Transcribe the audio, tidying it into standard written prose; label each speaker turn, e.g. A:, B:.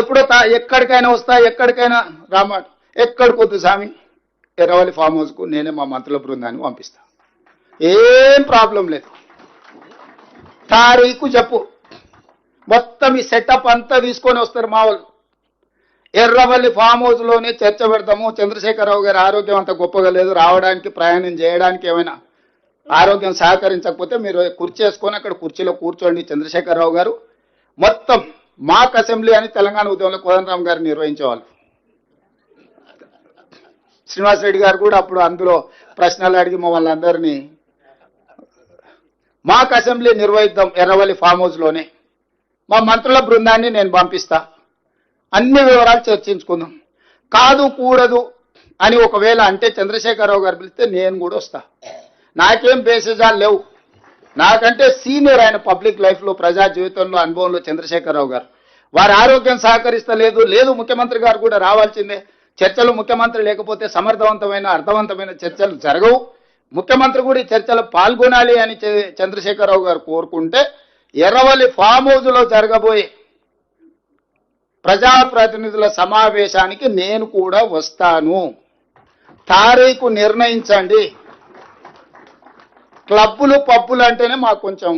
A: ఎప్పుడో ఎక్కడికైనా వస్తా, ఎక్కడికైనా రామాట, ఎక్కడికొద్దు స్వామి, ఎర్రవల్లి ఫామ్ హౌస్కు నేనే మా మంత్రుల బృందాన్ని పంపిస్తా, ఏం ప్రాబ్లం లేదు. తారీఖు చెప్పు, మొత్తం ఈ సెటప్ అంతా తీసుకొని వస్తారు మా వాళ్ళు. ఎర్రవల్లి ఫామ్ హౌస్లోనే చర్చ పెడతాము. చంద్రశేఖరరావు గారి ఆరోగ్యం అంత గొప్పగా లేదు, రావడానికి ప్రయాణం చేయడానికి ఏమైనా ఆరోగ్యం సహకరించకపోతే మీరు కుర్చీ వేసుకొని అక్కడ కుర్చీలో కూర్చోండి చంద్రశేఖరరావు గారు. మొత్తం మాక్ అసెంబ్లీ అని తెలంగాణ ఉద్యమంలో కోదండరామ్ గారు నిర్వహించేవాళ్ళు. శ్రీనివాసరెడ్డి గారు కూడా అప్పుడు అందులో ప్రశ్నలు అడిగి మమ్మల్ని అందరినీ మాక్ అసెంబ్లీ నిర్వహిద్దాం ఎర్రవల్లి ఫామ్ హౌస్లోనే, మా మంత్రుల బృందాన్ని నేను పంపిస్తా, అన్ని వివరాలు చర్చించుకుందాం. కాదు కూడదు అని ఒకవేళ అంటే చంద్రశేఖరరావు గారు పిలిస్తే నేను కూడా వస్తా. నాకేం బేసిజాలు లేవు, నాకంటే సీనియర్ ఆయన పబ్లిక్ లైఫ్లో, ప్రజా జీవితంలో, అనుభవంలో చంద్రశేఖరరావు గారు. వారి ఆరోగ్యం సహకరిస్తలేదు, లేదు ముఖ్యమంత్రి గారు కూడా రావాల్సిందే. చర్చలు ముఖ్యమంత్రి లేకపోతే సమర్థవంతమైన అర్థవంతమైన చర్చలు జరగవు. ముఖ్యమంత్రి కూడా ఈ చర్చలు పాల్గొనాలి అని చంద్రశేఖరరావు గారు కోరుకుంటే ఎర్రవల్లి ఫామ్ హౌస్లో జరగబోయే ప్రజాప్రతినిధుల సమావేశానికి నేను కూడా వస్తాను. తారీఖు నిర్ణయించండి. క్లబ్బులు పబ్బులు అంటేనే మాకు కొంచెం